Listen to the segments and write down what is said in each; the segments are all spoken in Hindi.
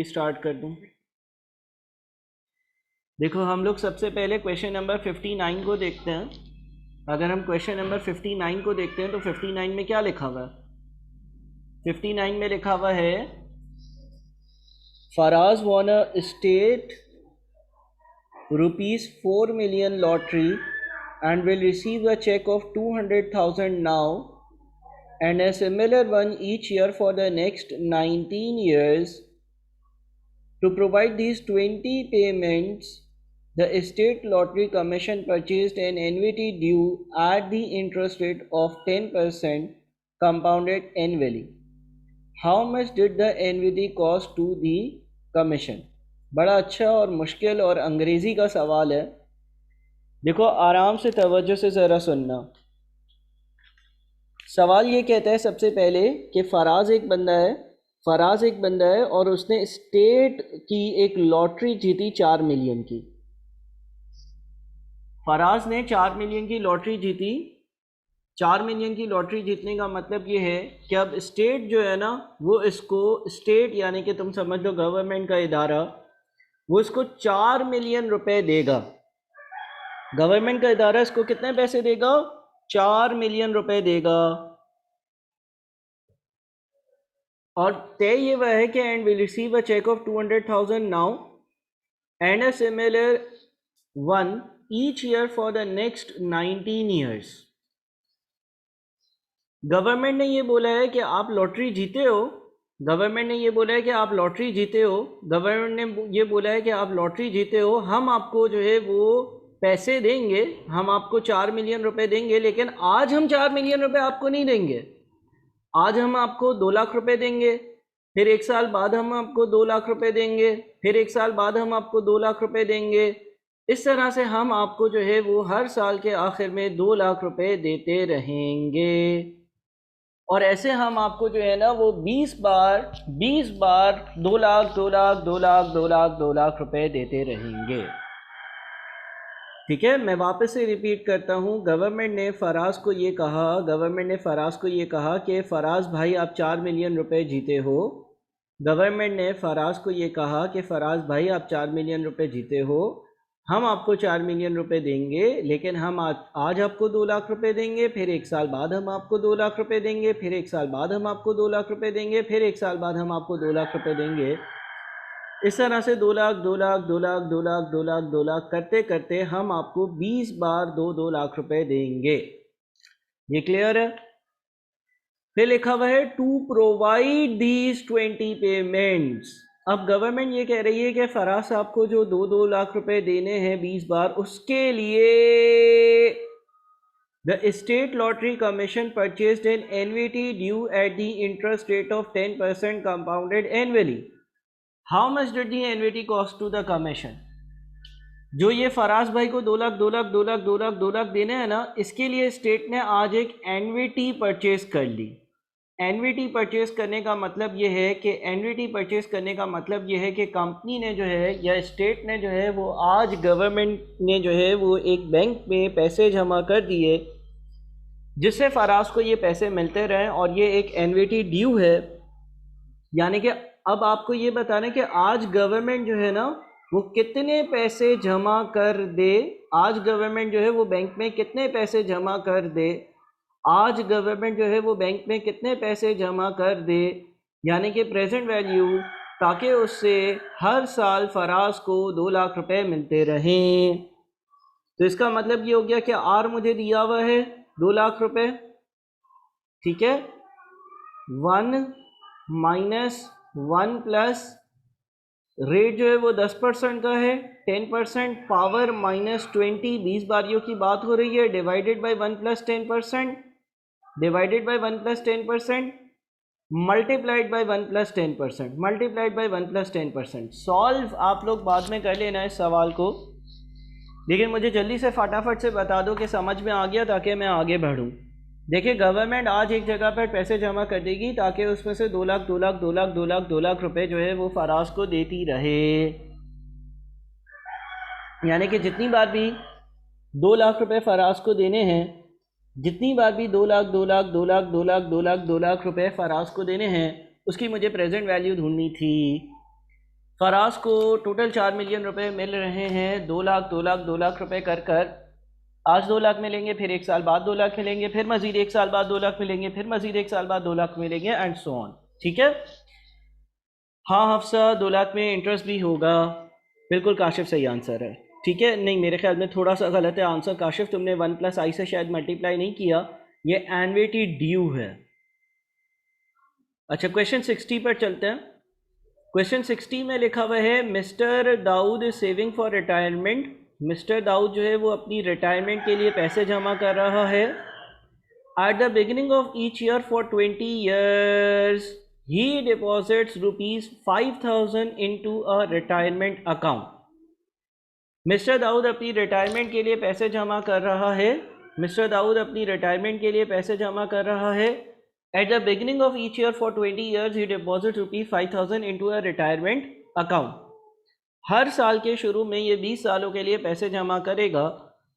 स्टार्ट कर दूं। देखो हम लोग सबसे पहले क्वेश्चन नंबर 59 को देखते हैं। अगर हम क्वेश्चन नंबर 59 को देखते हैं तो 59 में क्या लिखा हुआ है? 59 में लिखा हुआ है Faraz won a state ₹4 million lottery and will receive a check of 200,000 now and a similar one each year for the next 19 years. To provide these 20 payments, the State Lottery Commission purchased an annuity due at the interest rate of 10% compounded annually. How much did the annuity cost to the commission? बड़ा अच्छा और मुश्किल और अंग्रेज़ी का सवाल है। देखो आराम से तवज्जो से ज़रा सुनना। सवाल ये कहता है सबसे पहले कि फराज एक बंदा है और उसने स्टेट की एक लॉटरी जीती 4 मिलियन की। फराज ने 4 मिलियन की लॉटरी जीती। 4 मिलियन की लॉटरी जीतने का मतलब ये है कि अब स्टेट जो है ना वो इसको स्टेट यानी कि तुम समझ लो गवर्नमेंट का इदारा, वो इसको 4 मिलियन रुपए देगा। गवर्नमेंट का इदारा इसको कितने पैसे देगा? 4 मिलियन रुपए देगा। और तय ये वह है कि and will receive a cheque of 200,000 now and a similar one each year for the next 19 years. Government ने ये बोला है कि आप लॉटरी जीते हो। गवर्नमेंट ने ये बोला है कि आप लॉटरी जीते हो। गवर्नमेंट ने ये बोला है कि आप लॉटरी जीते हो, हम आपको जो है वो पैसे देंगे, हम आपको 4 मिलियन रुपए देंगे। लेकिन आज हम 4 मिलियन रुपए आपको नहीं देंगे। आज हम आपको 2 लाख रुपए देंगे, फिर 1 साल बाद हम आपको 2 लाख रुपए देंगे, फिर 1 साल बाद हम आपको 2 लाख रुपए देंगे। इस तरह से हम आपको जो है वो हर साल के आखिर में 2 लाख रुपए देते रहेंगे। और ऐसे हम आपको जो है ना वो 20 बार 2 लाख 2 लाख 2 लाख 2 लाख 2 लाख रुपए देते रहेंगे। ठीक है, मैं वापस से रिपीट करता हूँ। गवर्नमेंट ने फराज को ये कहा कि फराज भाई आप 4 मिलियन रुपए जीते हो। गवर्नमेंट ने फराज को ये कहा कि फराज भाई आप 4 मिलियन रुपए जीते हो, हम आपको 4 मिलियन रुपए देंगे, लेकिन हम आज आपको 2 लाख रुपए देंगे, फिर 1 साल बाद हम आपको 2 लाख रुपए देंगे, फिर 1 साल बाद हम आपको 2 लाख रुपए देंगे, फिर 1 साल बाद हम आपको 2 लाख रुपए देंगे। इस तरह से 2 लाख 2 लाख 2 लाख 2 लाख 2 लाख 2 लाख करते करते हम आपको 20 बार 2 लाख रुपए देंगे। ये क्लियर है? फिर लिखा हुआ है टू प्रोवाइड दीज 20 पेमेंट्स। अब गवर्नमेंट ये कह रही है कि फराज साहब को जो 2 लाख रुपए देने हैं 20 बार, उसके लिए the state lottery commission purchased an annuity due at the interest rate of 10% compounded annually. How much did the annuity cost to the commission? जो ये फराज भाई को 2 लाख 2 लाख 2 लाख 2 लाख 2 लाख देने हैं ना, इसके लिए स्टेट ने आज एक एन्युटी परचेज कर ली। एन्युटी परचेज करने का मतलब ये है कि कंपनी ने जो है या स्टेट ने जो है वो आज गवर्नमेंट ने जो है वो एक बैंक में पैसे जमा कर दिए, जिससे फराज को ये पैसे मिलते रहे, और ये एक एन्युटी ड्यू है। यानी कि अब आपको ये बताना है कि आज गवर्नमेंट जो है ना वो कितने पैसे जमा कर दे, आज गवर्नमेंट जो है वो बैंक में कितने पैसे जमा कर दे, आज गवर्नमेंट जो है वो बैंक में कितने पैसे जमा कर दे, यानी कि प्रेजेंट वैल्यू, ताकि उससे हर साल फराज को 2 लाख रुपए मिलते रहें। तो इसका मतलब ये हो गया कि आर मुझे दिया हुआ है 2 लाख रुपए, ठीक है। 1 माइनस 1 प्लस रेट जो है वो 10% का है, 10% पावर माइनस 20, 20 बारियों की बात हो रही है, divided by 1 plus 10%, divided by 1 plus 10%, multiplied by 1 plus 10%, multiplied by 1 plus 10%। Solve आप लोग बाद में कर लेना इस सवाल को, लेकिन मुझे जल्दी से फटाफट से बता दो कि समझ में आ गया, ताकि मैं आगे बढ़ूँ। देखिए गवर्नमेंट आज एक जगह पर पैसे जमा कर देगी ताकि उसमें से 2 लाख 2 लाख 2 लाख 2 लाख 2 लाख रुपए जो है वो फराज को देती रहे। यानी कि जितनी बार भी 2 लाख रुपए फराज को देने हैं, जितनी बार भी 2 लाख 2 लाख 2 लाख 2 लाख 2 लाख 2 लाख रुपए फराज को देने हैं, उसकी मुझे प्रेजेंट वैल्यू ढूंढनी थी। फराज को टोटल 4 मिलियन रुपए मिल रहे हैं, 2 लाख 2 लाख 2 लाख रुपए कर कर। आज 2 लाख मिलेंगे, फिर 1 साल बाद 2 लाख मिलेंगे, फिर मजीद 1 साल बाद 2 लाख मिलेंगे, फिर मजीद 1 साल बाद 2 लाख मिलेंगे एंड सो ऑन। ठीक है। हाँ हफ्सा, 2 लाख में इंटरेस्ट भी होगा। बिल्कुल काशिफ सही आंसर है। ठीक है, नहीं मेरे ख्याल में थोड़ा सा गलत है आंसर काशिफ, तुमने 1+i से शायद मल्टीप्लाई नहीं किया, ये एन्युटी ड्यू है। अच्छा क्वेश्चन 60 पर चलते हैं। क्वेश्चन 60 में लिखा हुआ है mister Dawood is saving for retirement. Mister Dawood जो है वो अपनी रिटायरमेंट के लिए पैसे जमा कर रहा है। At the beginning of each year for 20 years he deposits ₹5,000 into a retirement account। Mister Dawood अपनी रिटायरमेंट के लिए पैसे जमा कर रहा है। मिस्टर दाऊद अपनी रिटायरमेंट के लिए पैसे जमा कर रहा है। At the beginning of each year for 20 years he deposits ₹5,000 into a retirement account। हर साल के शुरू में ये 20 सालों के लिए पैसे जमा करेगा।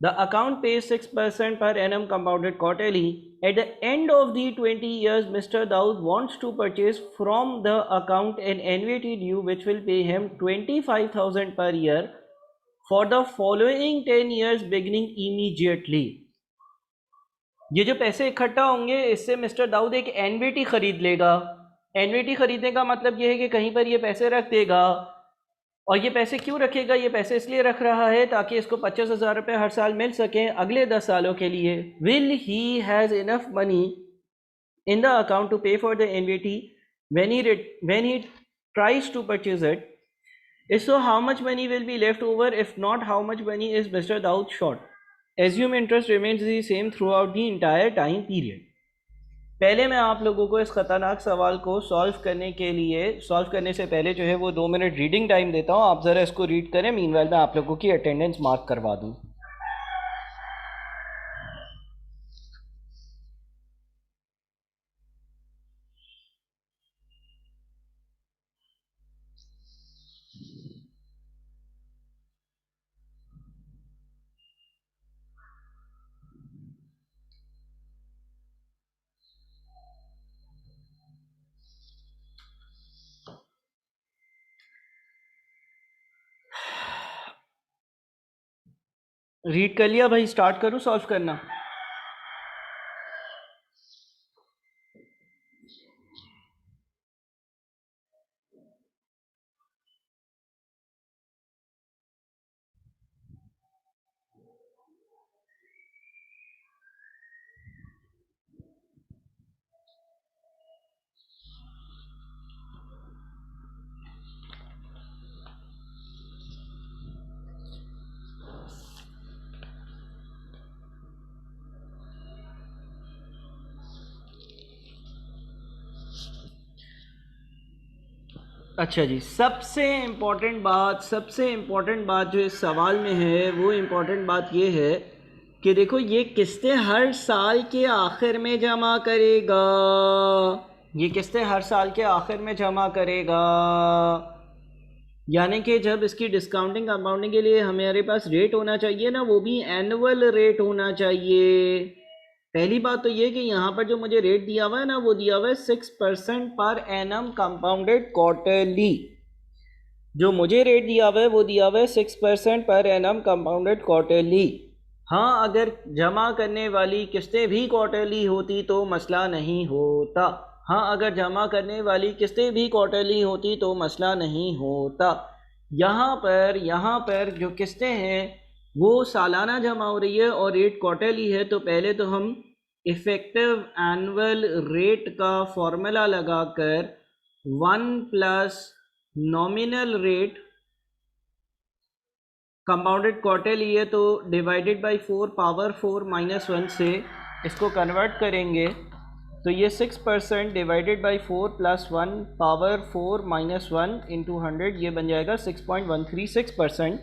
The account pays 6% per annum compounded quarterly। At the end of the 20 years, Mr. Daud wants to purchase from the account an annuity due which will pay him 25,000 per year for the following 10 years beginning immediately। ये जो पैसे इकट्ठा होंगे इससे मिस्टर दाऊद एक एनवीटी खरीद लेगा। एनवीटी खरीदने का मतलब ये है कि कहीं पर ये पैसे रख देगा। और ये पैसे क्यों रखेगा? ये पैसे इसलिए रख रहा है ताकि इसको 25,000 रुपये हर साल मिल सकें अगले 10 सालों के लिए। Will he has enough money in the account to pay for the NVT when he tries to purchase it? If so, how much money will be left over? If not, how much money is Mr. Daud short? Assume interest remains the same throughout the entire time period। पहले मैं आप लोगों को इस ख़तरनाक सवाल को सॉल्व करने से पहले जो है वो 2 मिनट रीडिंग टाइम देता हूँ। आप ज़रा इसको रीड करें, मीनवाइल मैं आप लोगों की अटेंडेंस मार्क करवा दूँ। रीड कर लिया भाई, स्टार्ट करूँ सॉल्व करना? अच्छा जी, सबसे इम्पोर्टेंट बात जो इस सवाल में है वो इम्पोर्टेंट बात ये है कि देखो ये किस्तें हर साल के आखिर में जमा करेगा। ये किस्तें हर साल के आखिर में जमा करेगा, यानी कि जब इसकी डिस्काउंटिंग कंपाउंडिंग के लिए हमारे पास रेट होना चाहिए ना, वो भी एनुअल रेट होना चाहिए। पहली बात तो ये कि यहाँ पर जो मुझे रेट दिया हुआ है ना, वो दिया हुआ है 6% पर एनम कंपाउंडेड क्वार्टरली। जो मुझे रेट दिया हुआ है वो दिया हुआ है 6% पर एनम कंपाउंडेड क्वार्टरली। हाँ, अगर जमा करने वाली किस्तें भी क्वार्टरली होती तो मसला नहीं होता। हाँ, अगर जमा करने वाली किस्तें भी क्वार्टरली होती तो मसला नहीं होता। यहाँ पर जो किस्तें हैं वो सालाना जमा हो रही है और रेट क्वार्टरली है, तो पहले तो हम इफ़ेक्टिव एनुअल रेट का फॉर्मूला लगाकर 1 plus nominal rate compounded quarterly है तो डिवाइडेड बाई 4 पावर 4 माइनस 1 से इसको कन्वर्ट करेंगे तो ये 6% divided by 4 plus 1 power 4 minus 1 into 100 ये बन जाएगा 6.136%।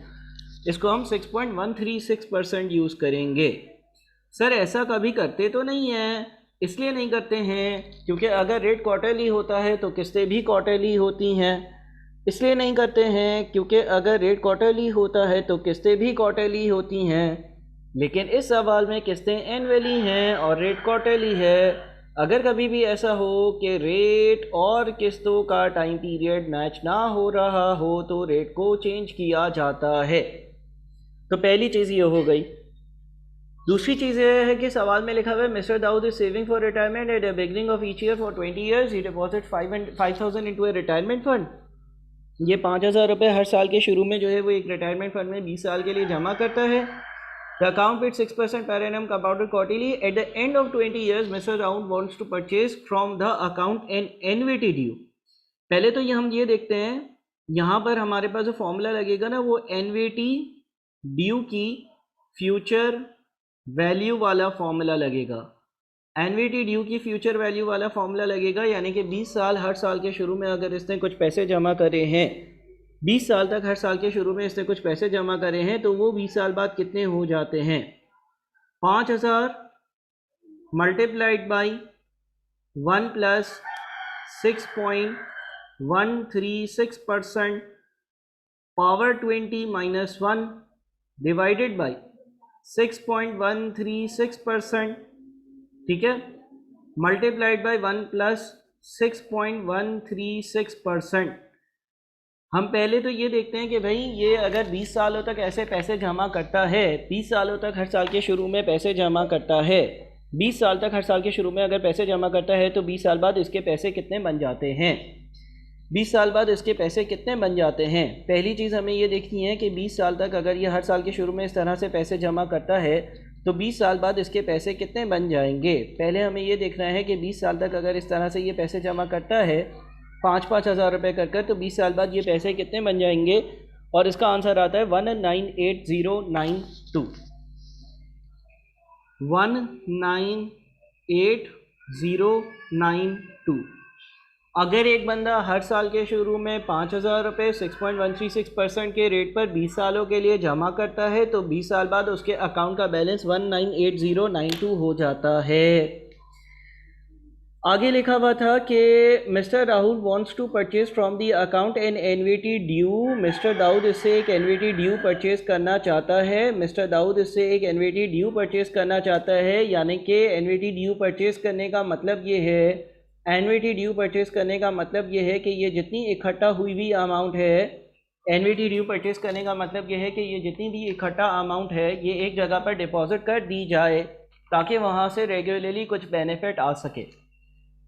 इसको हम 6.136% यूज़ करेंगे। सर ऐसा कभी करते तो नहीं है, इसलिए नहीं करते हैं क्योंकि अगर रेट क्वार्टरली होता है तो किस्तें भी क्वार्टरली होती हैं। इसलिए नहीं करते हैं क्योंकि अगर रेट क्वार्टरली होता है तो किस्तें भी क्वार्टरली होती हैं। लेकिन इस सवाल में किस्तें एनुअली हैं और रेट क्वार्टरली है, अगर कभी भी ऐसा हो कि रेट और किस्तों का टाइम पीरियड मैच ना हो रहा हो तो रेट को चेंज किया जाता है। तो पहली चीज़ ये हो गई। दूसरी चीज़ ये है कि सवाल में लिखा हुआ है mister Dawood is saving for retirement at the beginning of each year for 20 years, he deposit 5,000 into a retirement fund. ये 5,000 रुपये हर साल के शुरू में जो है वो एक रिटायरमेंट फंड में 20 साल के लिए जमा करता है। The account paid 6% per annum compounded quarterly. At the end of 20 years, Mr. Raund wants to purchase from the account an annuity due. पहले तो ये हम ये देखते हैं, यहाँ पर हमारे पास जो फॉर्मूला लगेगा ना वो एनवीटी ड्यू की फ्यूचर वैल्यू वाला फॉर्मूला लगेगा। एनवीटी ड्यू की फ्यूचर वैल्यू वाला फॉर्मूला लगेगा, यानी कि 20 साल हर साल के शुरू में अगर इसने कुछ पैसे जमा करे हैं, 20 साल तक हर साल के शुरू में इसने कुछ पैसे जमा करे हैं, तो वो 20 साल बाद कितने हो जाते हैं? 5,000 multiplied by 1 plus 6.136% power 20 minus 1 divided by 6.136%, ठीक है, मल्टीप्लाइड बाई 1 प्लस 6.136%। हम पहले तो ये देखते हैं कि भाई ये अगर 20 सालों तक ऐसे पैसे जमा करता है, 20 सालों तक हर साल के शुरू में पैसे जमा करता है, 20 साल तक हर साल के शुरू में अगर पैसे जमा करता है तो 20 साल बाद इसके पैसे कितने बन जाते हैं? 20 साल बाद इसके पैसे कितने बन जाते हैं? पहली चीज़ हमें ये देखनी है कि 20 साल तक अगर ये हर साल के शुरू में इस तरह से पैसे जमा करता है तो 20 साल बाद इसके पैसे कितने बन जाएंगे। पहले हमें ये देखना है कि 20 साल तक अगर इस तरह से ये पैसे जमा करता है 5-5 हज़ार रुपये कर तो 20 साल बाद ये पैसे कितने बन जाएंगे, और इसका आंसर आता है 198092। 198092। अगर एक बंदा हर साल के शुरू में 5,000 रुपये 6.136% के रेट पर 20 सालों के लिए जमा करता है तो 20 साल बाद उसके अकाउंट का बैलेंस 198092 हो जाता है। आगे लिखा हुआ था कि mister Rahul wants to purchase from the account an annuity due. Mister Dawood इससे एक एनवीटी ड्यू परचेज करना चाहता है। मिस्टर दाऊद इससे एक एनवीटी ड्यू परचेज करना चाहता है, यानी कि एनवीटी ड्यू परचेज करने का मतलब ये है, एनवीटी ड्यू परचेज करने का मतलब ये है कि ये जितनी इकट्ठा हुई हुई अमाउंट है, एनवीटी ड्यू परचेज करने का मतलब ये है कि ये जितनी भी इकट्ठा अमाउंट है ये एक जगह पर डिपॉजिट कर दी जाए ताकि वहाँ से रेगुलरली कुछ बेनिफिट आ सके।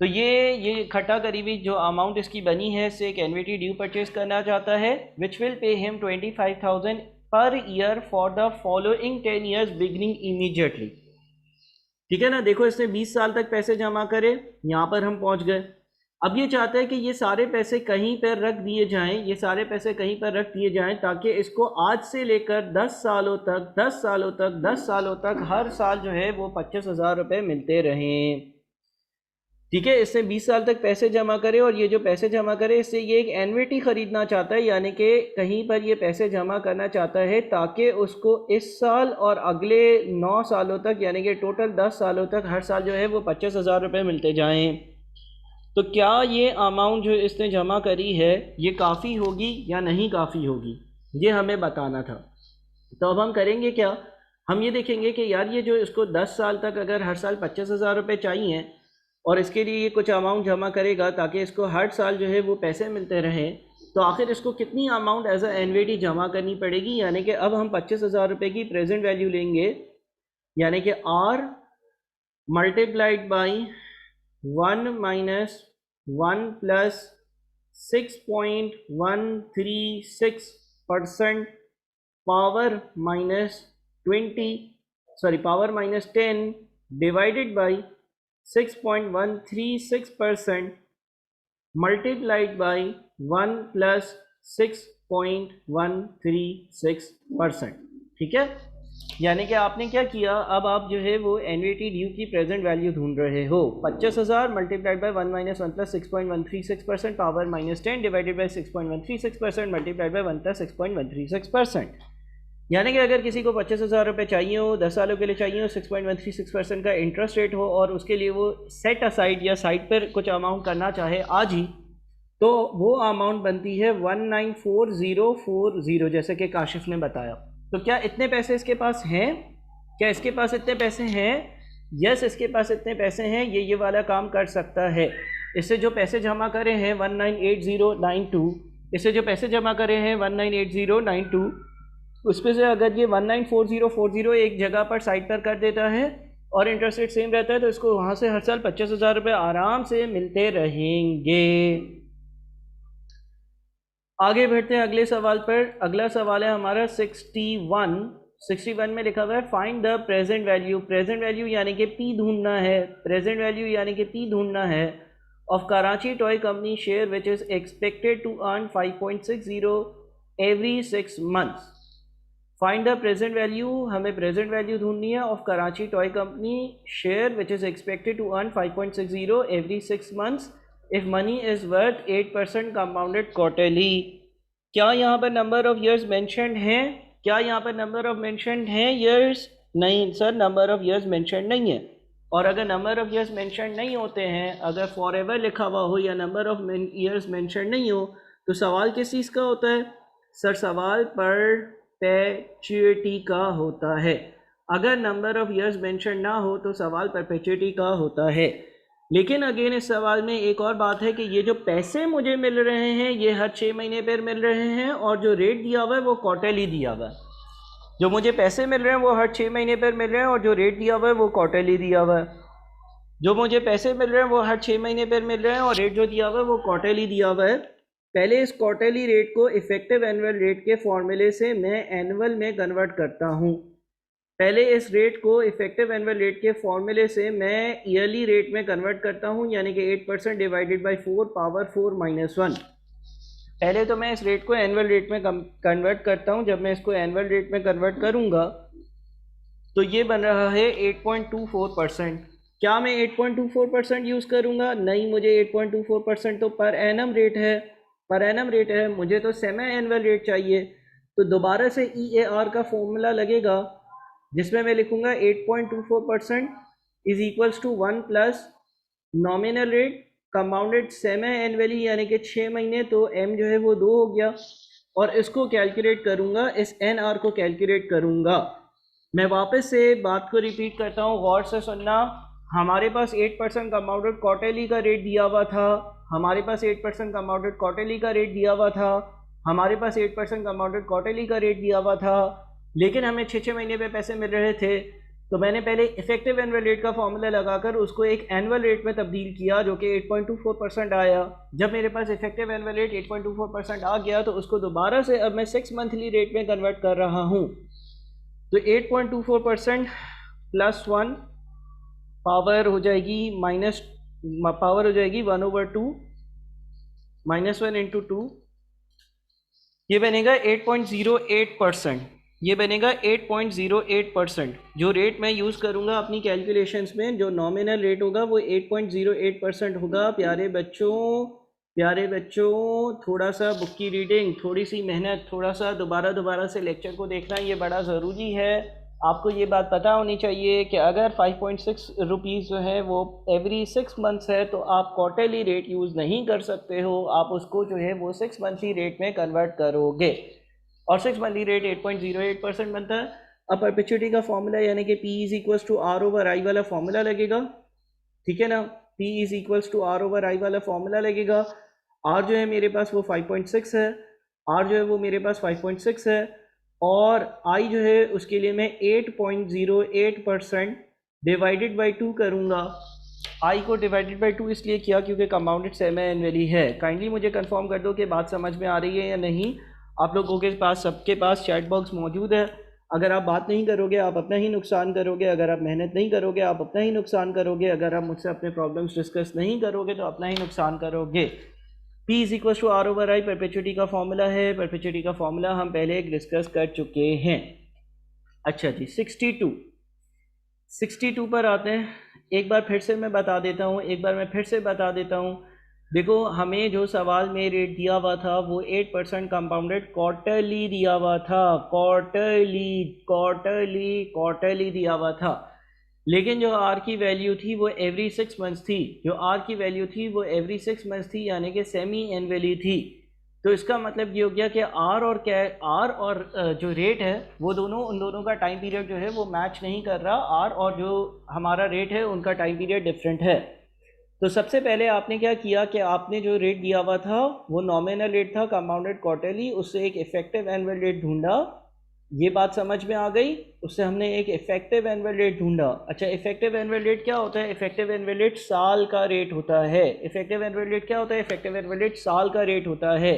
तो ये इकट्ठा करीबी जो अमाउंट इसकी बनी है इससे एक एनवीटी ड्यू परचेज करना चाहता है, which will pay him 25,000 per year for the following 10 years beginning immediately. ठीक है ना, देखो इसने 20 साल तक पैसे जमा करे, यहाँ पर हम पहुँच गए। अब ये चाहता है कि ये सारे पैसे कहीं पर रख दिए जाएं, ये सारे पैसे कहीं पर रख दिए जाएं ताकि इसको आज से लेकर 10 सालों तक हर साल जो है वो 25,000 रुपये मिलते रहें। ठीक है, इसने 20 साल तक पैसे जमा करे और ये जो पैसे जमा करे इससे ये एक एनवीटी ख़रीदना चाहता है, यानी कि कहीं पर ये पैसे जमा करना चाहता है ताकि उसको इस साल और अगले 9 सालों तक, यानी कि टोटल 10 सालों तक हर साल जो है वो 25,000 रुपये मिलते जाएं। तो क्या ये अमाउंट जो इसने जमा करी है ये काफ़ी होगी या नहीं काफ़ी होगी, ये हमें बताना था। तो अब हम करेंगे क्या, हम ये देखेंगे कि यार ये जो इसको 10 साल तक अगर हर साल 25,000 रुपये चाहिए और इसके लिए ये कुछ अमाउंट जमा करेगा ताकि इसको हर साल जो है वो पैसे मिलते रहें, तो आखिर इसको कितनी अमाउंट एज अ एनवीटी जमा करनी पड़ेगी। यानी कि अब हम 25,000 रुपये की प्रेजेंट वैल्यू लेंगे, यानी कि R multiplied by 1 minus 1 plus 6.136% power minus 10 divided by 6.136% multiplied by 1 plus 6.136%। ठीक है, यानी कि आपने क्या किया, अब आप जो है वो एनवीटी ड्यू की प्रेजेंट वैल्यू ढूंढ रहे हो। 25,000 multiplied by 1 minus 1 plus 6.136% power minus 10 divided by 6.136% multiplied by 1 plus 6.136%। यानी कि अगर किसी को 25,000 रुपये चाहिए हो, 10 सालों के लिए चाहिए हो, 6.136% का इंटरेस्ट रेट हो और उसके लिए वो सेट असाइड या साइड पर कुछ अमाउंट करना चाहे आज ही, तो वो अमाउंट बनती है 194040, जैसे कि काशिफ ने बताया। तो क्या इतने पैसे इसके पास हैं? क्या इसके पास इतने पैसे हैं? यस इसके पास इतने पैसे हैं, ये वाला काम कर सकता है। इससे जो पैसे जमा करे हैं 198092, इससे जो पैसे जमा करे हैं 198092, उस पे से अगर ये 194040 एक जगह पर साइड पर कर देता है और इंटरेस्ट रेट सेम रहता है तो इसको वहाँ से हर साल 25,000 रुपये आराम से मिलते रहेंगे। आगे बढ़ते हैं अगले सवाल पर। अगला सवाल है हमारा 61 में लिखा हुआ है find the present value. Present value यानी कि पी ढूंढना है, प्रेजेंट वैल्यू यानी कि पी ढूंढना है of Karachi toy company share which is expected to earn 5.60 every 6 months. Find the present value, हमें प्रेजेंट वैल्यू ढूंढनी है of Karachi toy company share which is expected to earn 5.60 every 6 months if money is worth 8% compounded quarterly. क्या यहाँ पर नंबर ऑफ ईयर्स मेंशन्ड हैं? क्या यहाँ पर नंबर ऑफ मेंशन्ड हैं ईयर्स? नहीं sir, number of years mentioned नहीं है। और अगर नंबर ऑफ ईयर्स मेंशन्ड नहीं होते हैं, अगर फॉर एवर लिखा हुआ हो या नंबर ऑफ ईयर्स मेंशन्ड नहीं हो, तो सवाल किस चीज़ का होता है? सर सवाल परपेचुइटी का होता है। अगर नंबर ऑफ ईयर्स मेंशन ना हो तो सवाल परपेचुइटी का होता है। लेकिन अगेन इस सवाल में एक और बात है कि ये जो पैसे मुझे मिल रहे हैं ये हर 6 महीने पर मिल रहे हैं, और जो रेट दिया हुआ है वो क्वार्टरली दिया हुआ है। जो मुझे पैसे मिल रहे हैं वो हर 6 महीने पर मिल रहे हैं, और जो रेट दिया हुआ है वो क्वार्टरली दिया हुआ है। जो मुझे पैसे मिल रहे हैं वो हर 6 महीने पर मिल रहे हैं, और रेट जो दिया हुआ है वो क्वार्टरली दिया हुआ है। पहले इस क्वार्टरली रेट को इफेक्टिव एनुअल रेट के फॉर्मूले से मैं एनुअल में कन्वर्ट करता हूँ। पहले इस रेट को इफेक्टिव एनुअल रेट के फॉर्मूले से मैं ईयरली रेट में कन्वर्ट करता हूँ, यानी कि 8% डिवाइडेड बाई 4 पावर 4-1। पहले तो मैं इस रेट को एनुअल रेट में कन्वर्ट करता हूँ। जब मैं इसको एनुअल रेट में कन्वर्ट करूँगा तो ये बन रहा है 8.24%। क्या मैं 8.24% यूज़ करूँगा? नहीं, मुझे 8.24% तो पर एनम रेट है, पर एनम रेट है, मुझे तो सेमी एनुअल रेट चाहिए। तो दोबारा से EAR का फॉर्मूला लगेगा जिसमें मैं लिखूँगा 8.24% is equals to 1 plus nominal rate compounded semi annually यानी कि 6 महीने, तो M जो है वो 2 हो गया, और इसको कैलकुलेट करूँगा, इस NR को कैलकुलेट करूँगा। मैं वापस से बात को रिपीट करता हूँ, गौर से सुनना। हमारे पास 8% कंपाउंडेड क्वार्टरली का रेट दिया हुआ था, हमारे पास 8% कंपाउंडेड क्वार्टरली का रेट दिया हुआ था, हमारे पास 8% कंपाउंडेड क्वार्टरली का रेट दिया हुआ था, लेकिन हमें 6 महीने पे पैसे मिल रहे थे। तो मैंने पहले इफेक्टिव एनुअल रेट का फॉर्मूला लगाकर उसको एक एनुअल रेट में तब्दील किया जो कि 8.24% आया। जब मेरे पास इफेक्टिव एनुअल रेट 8.24% आ गया तो उसको दोबारा से अब मैं 6 मंथली रेट में कन्वर्ट कर रहा हूँ। तो 8.24% प्लस 1 पावर हो जाएगी माइनस, पावर हो जाएगी 1/2 -1 इंटू 2, ये बनेगा 8.08%। ये बनेगा 8.08%। जो रेट मैं यूज़ करूँगा अपनी कैलकुलेशंस में, जो नॉमिनल रेट होगा वो 8.08% होगा। प्यारे बच्चों, थोड़ा सा बुक की रीडिंग, थोड़ी सी मेहनत, थोड़ा सा दोबारा से लेक्चर को देखना, ये बड़ा ज़रूरी है। आपको ये बात पता होनी चाहिए कि अगर 5.6 रुपीज़ जो है वो एवरी 6 मंथ्स है तो आप क्वार्टरली रेट यूज़ नहीं कर सकते हो, आप उसको जो है वो 6 मंथली रेट में कन्वर्ट करोगे, और 6 मंथली रेट 8.08% बनता है। अब परपेचुइटी का फॉर्मूला यानी कि P is equals to R over I वाला फॉर्मूला लगेगा, ठीक है ना। P is equals to R over I वाला फॉर्मूला लगेगा। R जो है मेरे पास वो 5.6 है, R जो है वो मेरे पास 5.6 है, और I जो है उसके लिए मैं 8.08% डिवाइडेड बाई 2 करूँगा। I को डिवाइडेड बाई 2 इसलिए किया क्योंकि कंपाउंडेड सेमी एनुअली है। काइंडली मुझे कंफर्म कर दो कि बात समझ में आ रही है या नहीं। आप लोगों के पास, सबके पास चैट बॉक्स मौजूद है। अगर आप बात नहीं करोगे आप अपना ही नुकसान करोगे, अगर आप मेहनत नहीं करोगे आप अपना ही नुकसान करोगे, अगर आप मुझसे अपने प्रॉब्लम्स डिस्कस नहीं करोगे तो अपना ही नुकसान करोगे। P is equal to R over I perpetuity का फॉर्मूला है। परपेचुइटी का फॉर्मूला हम पहले डिस्कस कर चुके हैं। अच्छा जी, 62 पर आते हैं। एक बार फिर से मैं बता देता हूँ, देखो हमें जो सवाल में रेट दिया हुआ था वो 8% कंपाउंडेड क्वार्टरली दिया हुआ था, क्वार्टरली दिया हुआ था। लेकिन जो R की वैल्यू थी वो एवरी 6 मंथ्स थी, यानी कि सेमी एनुअली थी। तो इसका मतलब ये हो गया कि आर और जो रेट है वो दोनों, उन दोनों का टाइम पीरियड जो है वो मैच नहीं कर रहा। आर और जो हमारा रेट है उनका टाइम पीरियड डिफरेंट है। तो सबसे पहले आपने क्या किया कि आपने जो रेट दिया हुआ था वो नॉमिनल रेट था कंपाउंडेड क्वार्टरली, उससे एक इफेक्टिव एनुअल रेट ढूंढा। ये बात समझ में आ गई? उससे हमने एक इफेक्टिव एनुअल रेट ढूंढा। अच्छा, इफेक्टिव एनुअल रेट क्या होता है? इफेक्टिव एनुअल रेट साल का रेट होता है। इफेक्टिव एनुअल रेट क्या होता है? इफेक्टिव एनुअल रेट साल का रेट होता है।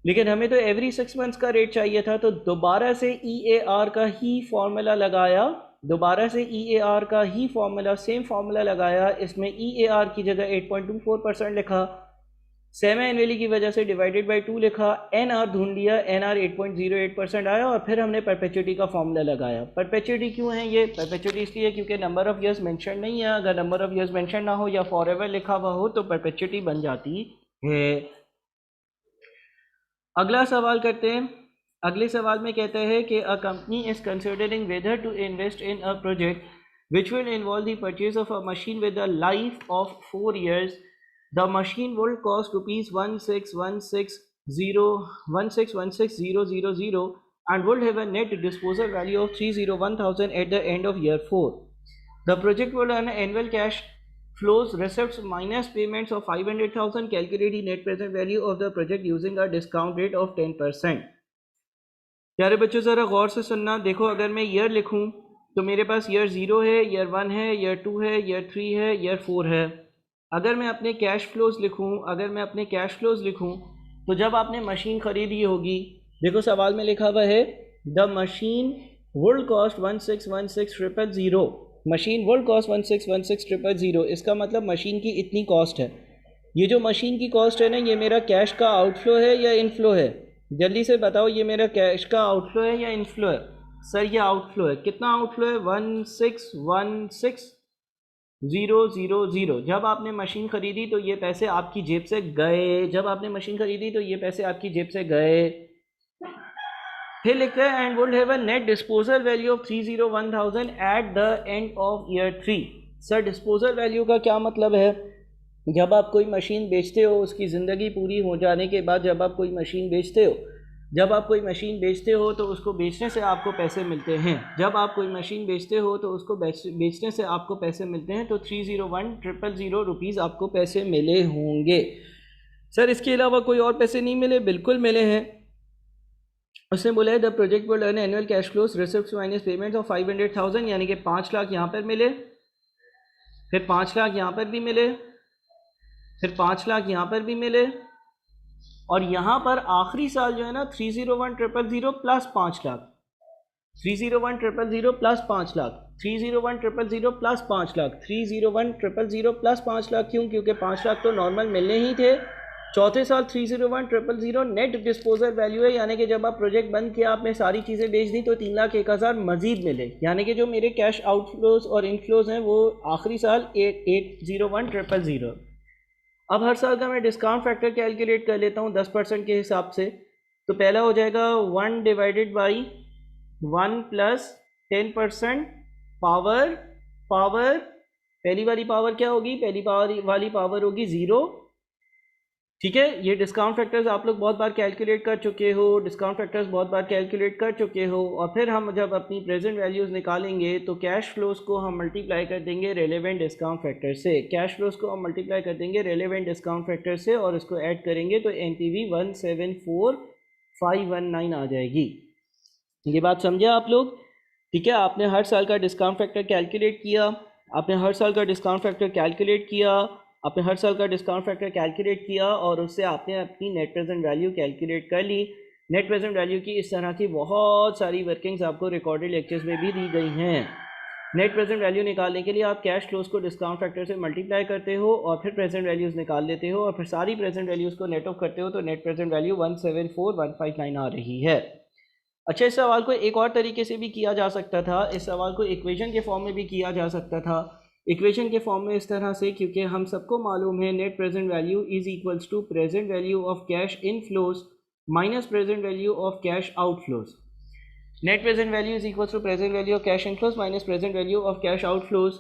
लेकिन हमें तो एवरी 6 मंथ्स का रेट चाहिए था, तो दोबारा से EAR का ही फॉर्मूला लगाया, दोबारा से EAR का ही फॉर्मूला, सेम फॉर्मूला लगाया। इसमें EAR की जगह 8.24% लिखा, सेमी एनुअली की वजह से डिवाइडेड बाई 2 लिखा, NR ढूंढ लिया, NR 8.08% आया, और फिर हमने परपेचुइटी का फॉर्मूला लगाया। परपेचुइटी क्यों है ये? परपेचुइटी इसलिए क्योंकि नंबर ऑफ ईयर्स मेंशन नहीं है। अगर नंबर ऑफ ईयर्स मेंशन ना हो या फॉरएवर लिखा हुआ हो तो परपेचुइटी बन जाती है। अगला सवाल करते हैं। अगले सवाल में कहता है कि a company is considering whether to invest in a project which will involve the purchase of a machine with a life of 4 years. The machine will cost ₹1616,000 and will have a net disposal value of 301,000 at the end of year 4. The project will earn annual cash flows receipts minus payments of 500,000. Calculate the net present value of the project using a discount rate of 10%. प्यारे बच्चों ज़रा गौर से सुनना। देखो, अगर मैं ईयर लिखूं तो मेरे पास ईयर 0 है, ईयर 1 है, ईयर 2 है, ईयर 3 है, ईयर 4 है। अगर मैं अपने कैश फ्लोज लिखूं तो जब आपने मशीन ख़रीदी होगी, देखो सवाल में लिखा हुआ है the machine would cost 1616,000। Machine would cost 1616,000, इसका मतलब मशीन की इतनी कॉस्ट है। ये जो मशीन की कॉस्ट है ना, ये मेरा कैश का आउटफ्लो है या इनफ्लो है? जल्दी से बताओ, ये मेरा कैश का आउटफ्लो है या इनफ्लो है? सर ये आउटफ्लो है। कितना आउटफ्लो है? 1616,000। जब आपने मशीन ख़रीदी तो ये पैसे आपकी जेब से गए। फिर लिखते हैं and would have a net disposal value of 301,000 at the end of year 3। Sir disposal value का क्या मतलब है? जब आप कोई मशीन बेचते हो, उसकी ज़िंदगी पूरी हो जाने के बाद जब आप कोई मशीन बेचते हो तो उसको बेचने से आपको पैसे मिलते हैं। तो 301,000 रुपीज़ आपको पैसे मिले होंगे। सर इसके अलावा कोई और पैसे नहीं मिले? बिल्कुल मिले हैं। उसने बोला है the project will earn annual cash flows receipts minus payments of 500,000, यानी कि 5 लाख यहाँ पर मिले, फिर 5 लाख यहाँ पर भी मिले, फिर 5 लाख यहाँ पर भी मिले, और यहाँ पर आखिरी साल जो है ना 301,000 plus 5 lakh, 301,000 plus 5 lakh, 301,000 plus 5 lakh, 301,000 plus 5 lakh. क्यों? क्योंकि 5 लाख तो नॉर्मल मिलने ही थे। चौथे साल 301,000 नेट डिस्पोजल वैल्यू है, यानी कि जब आप प्रोजेक्ट बंद किया, आपने सारी चीज़ें बेच दी तो 3,01,000 मजीद मिले, यानी कि जो मेरे कैश आउटफ्लोज और इनफ्लोज हैं वो आखिरी साल 801,000। अब हर साल का मैं डिस्काउंट फैक्टर कैलकुलेट कर लेता हूँ 10% के हिसाब से। तो पहला हो जाएगा 1 डिवाइडेड बाई 1 प्लस 10% पावर पहली वाली पावर क्या होगी? पहली वाली पावर होगी 0। ठीक है, ये डिस्काउंट फैक्टर्स आप लोग बहुत बार कैलकुलेट कर चुके हो। और फिर हम जब अपनी प्रेजेंट वैल्यूज़ निकालेंगे तो कैश फ्लोज को हम मल्टीप्लाई कर देंगे रेलेवेंट डिस्काउंट फैक्टर से, और इसको ऐड करेंगे तो NPV 174,519 आ जाएगी। ये बात समझे आप लोग? ठीक है, आपने हर साल का डिस्काउंट फैक्टर कैलकुलेट किया, और उससे आपने अपनी नेट प्रेजेंट वैल्यू कैलकुलेट कर ली। नेट प्रेजेंट वैल्यू की इस तरह की बहुत सारी वर्किंग्स आपको रिकॉर्डेड लेक्चर्स में भी दी गई हैं। नेट प्रेजेंट वैल्यू निकालने के लिए आप कैश फ्लोज को डिस्काउंट फैक्टर से मल्टीप्लाई करते हो और फिर प्रेजेंट वैल्यूज़ निकाल लेते हो, और फिर सारी प्रेजेंट वैल्यूज़ को नेट ऑफ करते हो तो नेट प्रेजेंट वैल्यू 174,159 आ रही है। अच्छा, इस सवाल को एक और तरीके से भी किया जा सकता था। इस सवाल को इक्वेशन के फॉर्म में भी किया जा सकता था। इक्वेशन के फॉर्म में इस तरह से, क्योंकि हम सबको मालूम है net present value is equals to present value of cash inflows minus present value of cash outflows. Net present value is equals to present value of cash inflows minus present value of cash outflows.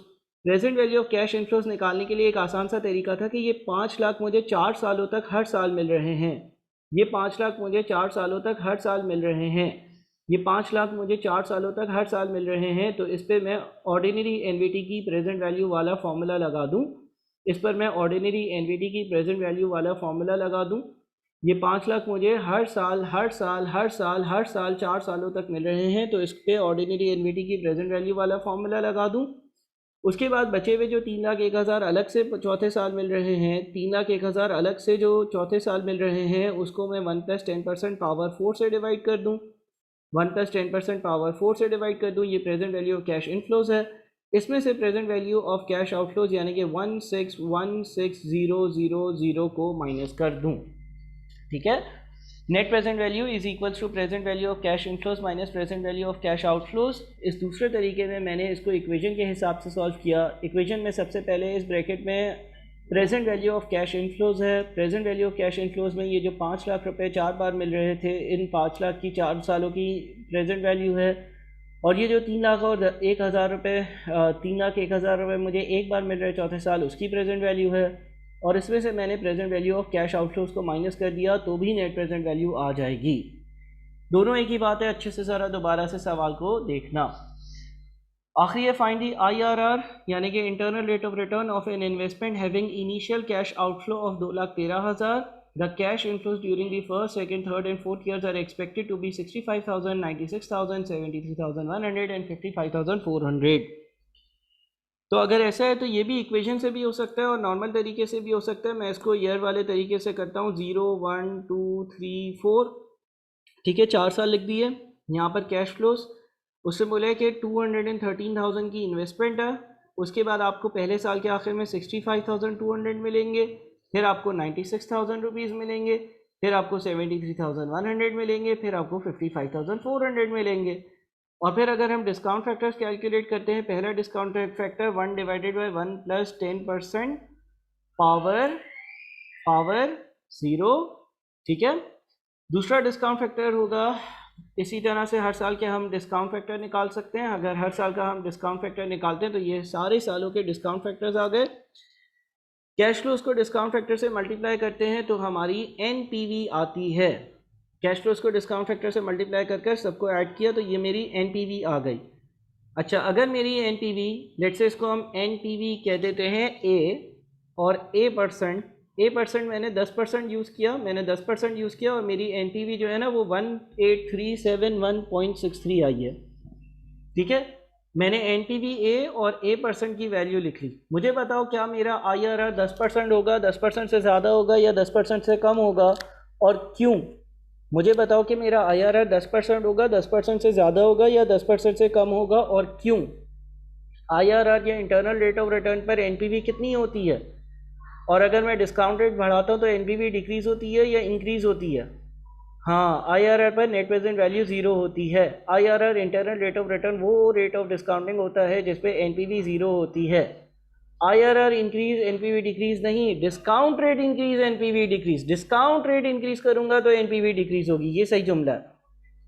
Present value of cash inflows निकालने के लिए एक आसान सा तरीका था कि ये 5 लाख मुझे 4 सालों तक हर साल मिल रहे हैं। ये 5 लाख मुझे 4 सालों तक हर साल मिल रहे हैं, ये 5 लाख मुझे 4 सालों तक हर साल मिल रहे हैं, तो इस पर मैं ऑर्डिनरी एनवीटी की प्रेजेंट वैल्यू वाला फार्मूला लगा दूं, इस पर मैं ऑर्डिनरी एनवीटी की प्रेजेंट वैल्यू वाला फार्मूला लगा दूं। ये 5 लाख मुझे हर साल 4 सालों तक मिल रहे हैं, तो इस पर ऑर्डिनरी एनवीटी की प्रेजेंट वैल्यू वाला फार्मूला लगा दूं। उसके बाद बचे हुए जो 3,01,000 अलग से चौथे साल मिल रहे हैं, 3,01,000 अलग से जो चौथे साल मिल रहे हैं, उसको मैं 1 + 10% पावर 4 से डिवाइड कर दूं, 1 + 10% पावर 4 से डिवाइड कर दूं। ये present value of cash inflows है। इसमें से present value of cash outflows यानी कि 1616,000 को माइनस कर दूं। ठीक है, net present value is equals to present value of cash inflows minus present value of cash outflows. इस दूसरे तरीके में मैंने इसको इक्वेशन के हिसाब से सॉल्व किया। इक्वेशन में सबसे पहले इस ब्रैकेट में present value of cash inflows है। Present value of cash inflows में ये जो 5 लाख रुपए 4 बार मिल रहे थे, इन 5 लाख की 4 सालों की प्रेजेंट वैल्यू है। और ये जो 3 लाख और 1,000 रुपये 3,01,000 रुपये मुझे एक बार मिल रहे चौथे साल, उसकी प्रेजेंट वैल्यू है। और इसमें से मैंने present value of cash outflows को माइनस कर दिया, तो भी नेट प्रेजेंट वैल्यू आ जाएगी। दोनों एक ही बात है, अच्छे से ज़रा दोबारा से सवाल को देखना। आखिरी है फाइंड दी IRR यानी कि internal rate of return of an investment having initial cash outflow of 2,13,000। The cash inflows during the first, second, third and fourth years are expected to be 65,000, 96,000, 73,100 and 55,400। तो अगर ऐसा है तो ये भी इक्वेशन से भी हो सकता है और नॉर्मल तरीके से भी हो सकता है। मैं इसको ईयर वाले तरीके से करता हूँ, 0, 1, 2, 3, 4। ठीक है, 4 साल लिख दिए। यहाँ पर कैश फ्लोज उससे बोला है कि 213,000 की इन्वेस्टमेंट है। उसके बाद आपको पहले साल के आखिर में 65,200 मिलेंगे, फिर आपको 96,000 रुपीज़ मिलेंगे, फिर आपको 73,100 मिलेंगे, फिर आपको 55,400 मिलेंगे। और फिर अगर हम डिस्काउंट फैक्टर्स कैलकुलेट करते हैं, पहला डिस्काउंट फैक्टर 1 / 1 + 10% पावर 0। ठीक है, दूसरा डिस्काउंट फैक्टर होगा, इसी तरह से हर साल के हम डिस्काउंट फैक्टर निकाल सकते हैं। अगर हर साल का हम डिस्काउंट फैक्टर निकालते हैं तो ये सारे सालों के डिस्काउंट फैक्टर्स आ गए। कैश फ्लोज को डिस्काउंट फैक्टर से मल्टीप्लाई करते हैं तो हमारी NPV आती है। कैश फ्लोज को डिस्काउंट फैक्टर से मल्टीप्लाई कर सबको ऐड किया तो ये मेरी NPV आ गई। अच्छा, अगर मेरी NPV, लेट्स से इसको हम NPV कह देते हैं A, और A परसेंट मैंने 10% यूज़ किया, और मेरी NPV जो है ना वो 18,371.63 आई है। ठीक है, मैंने NPV A और A% की वैल्यू लिख ली। मुझे बताओ क्या मेरा IRR 10% होगा, 10% से ज़्यादा होगा या 10% से कम होगा, और क्यों? मुझे बताओ कि मेरा IRR 10% होगा, 10% से ज़्यादा होगा या 10% से कम होगा, और क्यों? IRR या इंटरनल रेट ऑफ रिटर्न पर NPV कितनी होती है, और अगर मैं डिस्काउंट रेट बढ़ाता हूँ तो NPV डिक्रीज़ होती है या इंक्रीज़ होती है? हाँ, IRR पर नेट प्रेजेंट वैल्यू 0 होती है। IRR internal rate of return वो रेट ऑफ डिस्काउंटिंग होता है जिस पे NPV 0 होती है। IRR इंक्रीज NPV डिक्रीज नहीं, discount rate increase NPV decrease. Discount rate increase करूंगा तो NPV डिक्रीज होगी, ये सही जुमला है।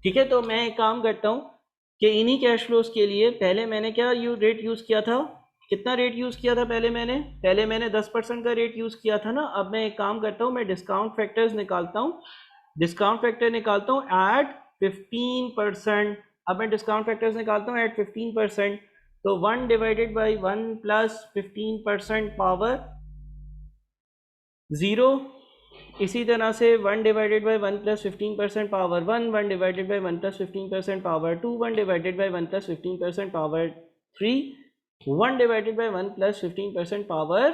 ठीक है, तो मैं एक काम करता हूँ कि इन्हीं कैश फ्लोज के लिए पहले मैंने क्या रेट यूज़ किया था, कितना रेट यूज़ किया था पहले मैंने 10% का रेट यूज़ किया था ना। अब मैं एक काम करता हूँ, मैं डिस्काउंट फैक्टर्स निकालता हूँ, डिस्काउंट फैक्टर निकालता हूँ एट 15%। अब मैं डिस्काउंट फैक्टर्स निकालता हूँ एट 15%, तो 1 / 1 + 15% पावर 0। इसी तरह से 1 / 1 + 15% पावर 1, 1 / 1 + 15% पावर 2, 1 / 1 + 15% पावर 3, 1 / 1 + 15% पावर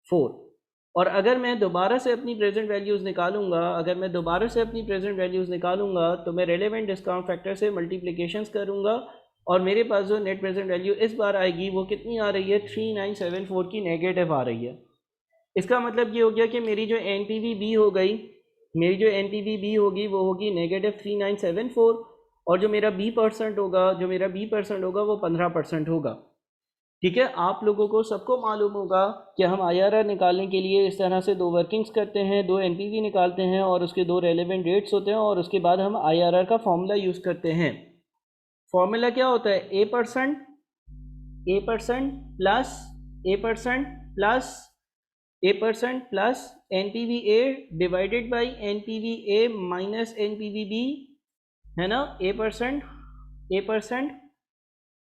4। और अगर मैं दोबारा से अपनी प्रेजेंट वैल्यूज़ निकालूंगा तो मैं रेलेवेंट डिस्काउंट फैक्टर से मल्टीप्लिकेशंस करूंगा, और मेरे पास जो नेट प्रेजेंट वैल्यू इस बार आएगी वो कितनी आ रही है, 3974 की नेगेटिव आ रही है। इसका मतलब ये हो गया कि मेरी जो NPV B हो गई, वो होगी -3974, और जो मेरा B% होगा वो 15% होगा। ठीक है, आप लोगों को सबको मालूम होगा कि हम IRR निकालने के लिए इस तरह से 2 वर्किंग्स करते हैं, 2 NPV निकालते हैं और उसके 2 रेलेवेंट रेट्स होते हैं, और उसके बाद हम IRR का फॉर्मूला यूज़ करते हैं। फॉर्मूला क्या होता है, A percent plus A% plus NPVA divided by NPVA minus NPVB है ना, A%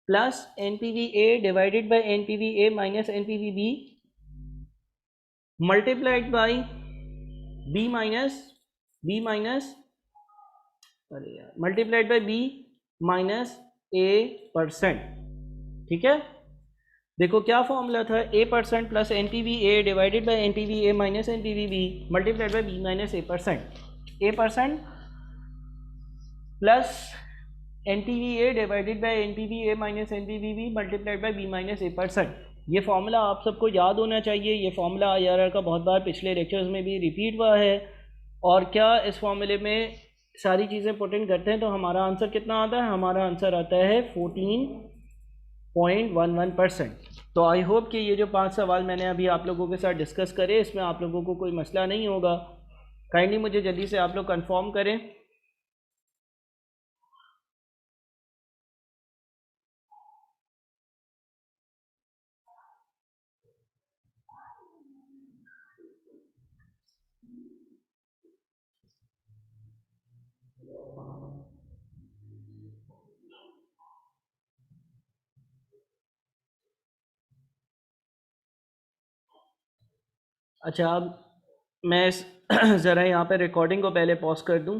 plus NPVA divided by NPVA minus NPVB multiplied by B minus अरे यार multiplied by B minus A%। ठीक है, देखो क्या फॉर्मूला था, A% plus NPVA divided by NPVA minus NPVB multiplied by B minus A% plus NPVA divided by NPVA minus NPVB multiplied by B minus A%। ये फॉर्मूला आप सबको याद होना चाहिए। ये फॉर्मूला IRR का बहुत बार पिछले लेक्चर्स में भी रिपीट हुआ है। और क्या इस फॉर्मूले में सारी चीज़ें पुट इन करते हैं तो हमारा आंसर कितना आता है, हमारा आंसर आता है 14.11%। तो आई होप कि ये जो 5 सवाल मैंने अभी आप लोगों के साथ डिस्कस करे इसमें आप लोगों को कोई मसला नहीं होगा। काइंडली मुझे जल्दी से आप लोग कंफर्म करें। अच्छा, अब मैं ज़रा यहाँ पे रिकॉर्डिंग को पहले पॉज कर दूँ।